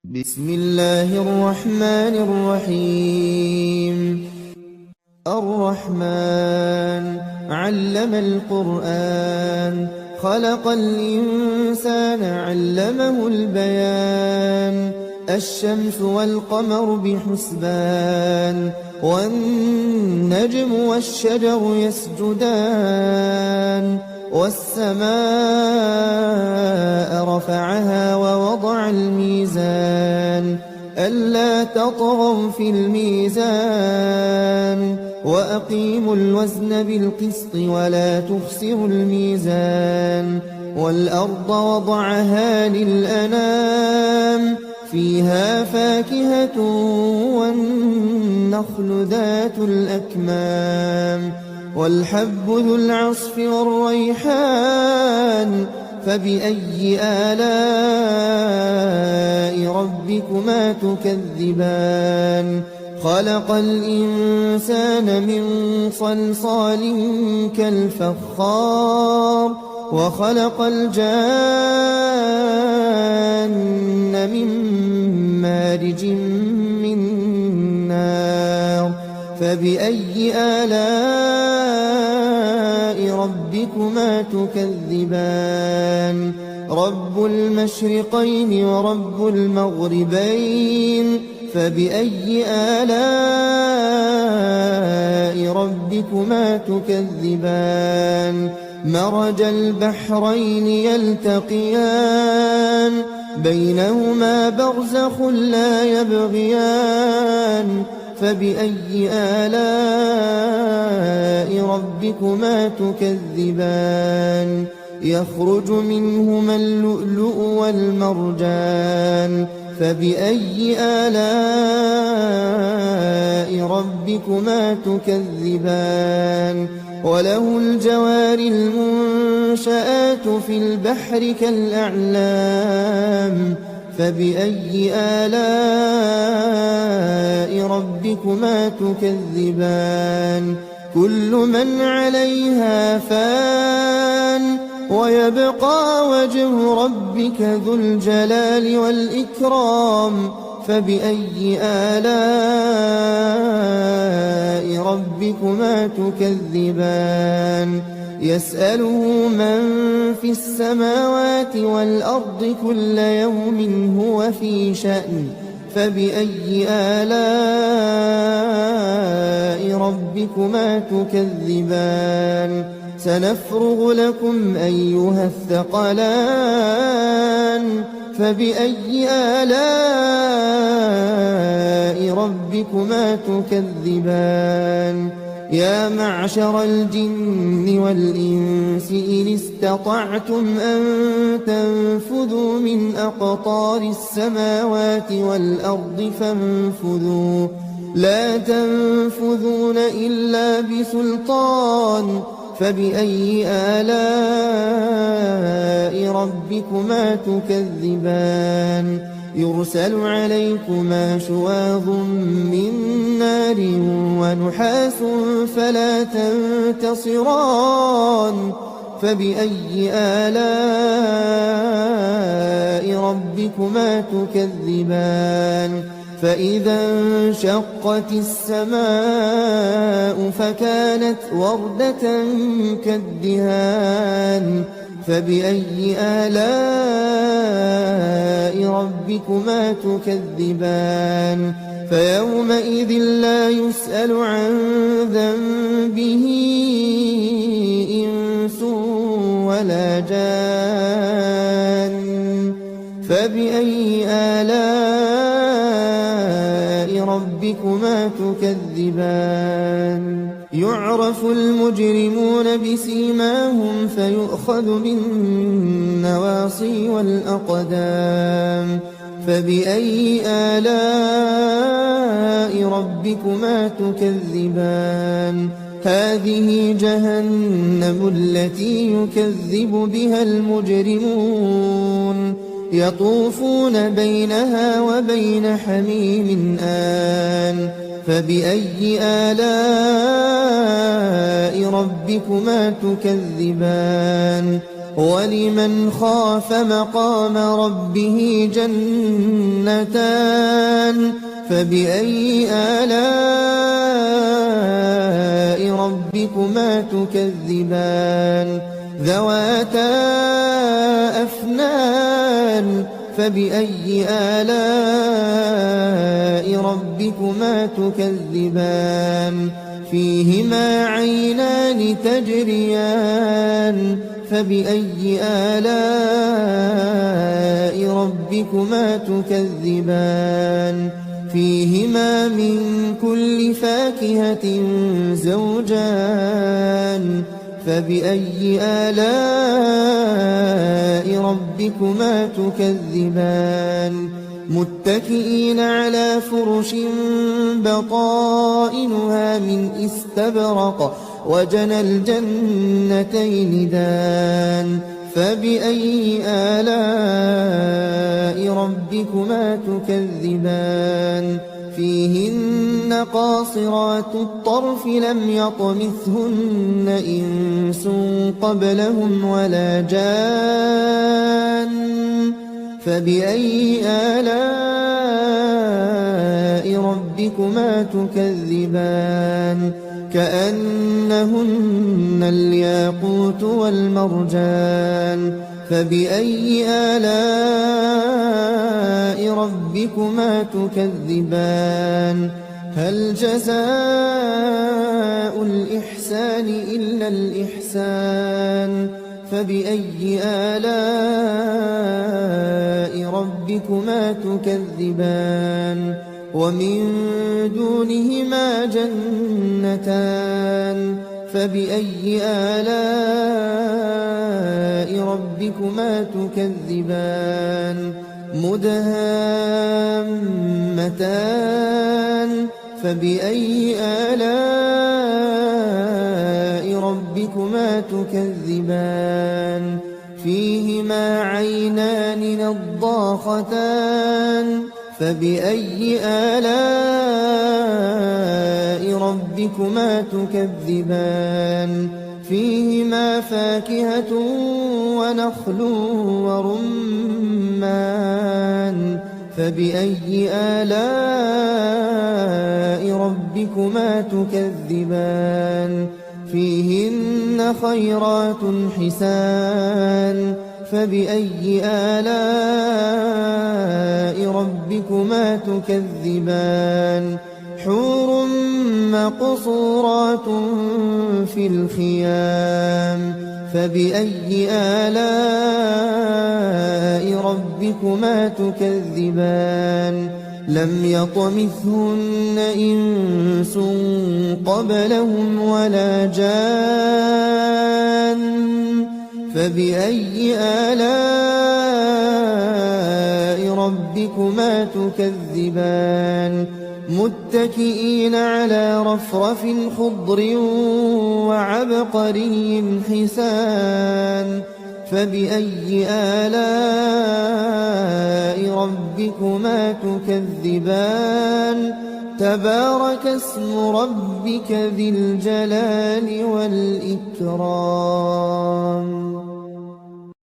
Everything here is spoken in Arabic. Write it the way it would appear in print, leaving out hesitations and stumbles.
بسم الله الرحمن الرحيم. الرحمن علم القرآن، خلق الإنسان علمه البيان. الشمس والقمر بحسبان، والنجم والشجر يسجدان. والسماء رفعها ووضع الميزان، ألا تطغوا في الميزان. وأقيموا الوزن بالقسط ولا تخسروا الميزان. والأرض وضعها للأنام، فيها فاكهة والنخل ذات الأكمام. والحب ذو العصف والريحان، فبأي آلاء ربكما تكذبان. خلق الإنسان من صلصال كالفخار، وخلق الجان من مارج من نار. فبأي آلاء ربكما تكذبان. رب المشرقين ورب المغربين، فبأي آلاء ربكما تكذبان. مرج البحرين يلتقيان، بينهما برزخ لا يبغيان. فبأي آلاء ربكما تكذبان. يخرج منهما اللؤلؤ والمرجان، فبأي آلاء ربكما تكذبان. وله الجوار المنشآت في البحر كالأعلام، فبأي آلاء ربكما تكذبان. كل من عليها فان، ويبقى وجه ربك ذو الجلال والإكرام. فبأي آلاء ربكما تكذبان. يسأله من في السماوات والأرض كل يوم هو في شأن. فبأي آلاء ربكما تكذبان. سنفرغ لكم أيها الثقلان. فبأي آلاء ربكما تكذبان. يا معشر الجن والإنس إن استطعتم أن تنفذوا من أقطار السماوات والأرض فانفذوا، لا تنفذون إلا بسلطان. فبأي آلاء ربكما تكذبان. يرسل عليكما شواظ من نار ونحاس فلا تنتصران. فبأي آلاء ربكما تكذبان. فإذا انشقت السماء فكانت وردة كالدهان. فبأي آلاء ربكما تكذبان. فيومئذ لا يسأل عن ذنبه إنس ولا جان. فبأي آلاء ربكما تكذبان. يعرف المجرمون بسيماهم فيؤخذ بالنواصي والأقدام. فبأي آلاء ربكما تكذبان. هذه جهنم التي يكذب بها المجرمون، يطوفون بينها وبين حميم آن. فبأي آلاء ربكما تكذبان. ولمن خاف مقام ربه جنتان فبأي آلاء ربكما تكذبان ذواتا أفنان فبأي آلاء ربكما تكذبان فيهما عينان تجريان فبأي آلاء ربكما تكذبان فيهما من كل فاكهة زوجان فبأي آلاء ربكما تكذبان متكئين على فرش بطائنها من استبرق وجنى الجنتين دان فبأي آلاء ربكما تكذبان فيهن قاصرات الطرف لم يطمثهن إنس قبلهم ولا جان فبأي آلاء ربكما تكذبان كأنهن الياقوت والمرجان فبأي آلاء ربكما تكذبان هل جزاء الإحسان إلا الإحسان فبأي آلاء ربكما تكذبان ومن دونهما جنتان فبأي آلاء ربكما تكذبان مدهامتان فبأي آلاء ربكما تكذبان فيهما عينان نضاختان فبأي آلاء ربكما تكذبان فيهما فاكهة ونخل ورمان فبأي آلاء ربكما تكذبان فيهن خيرات حسان فبأي آلاء ربكما تكذبان حور مقصورات في الخيام فبأي آلاء ربكما تكذبان لم يطمثهن إنس قبلهم ولا جان فبأي آلاء ربكما تكذبان متكئين على رفرف خضر وعبقري حسان فبأي آلاء ربكما تكذبان تبارك اسم ربك ذي الجلال والإكرام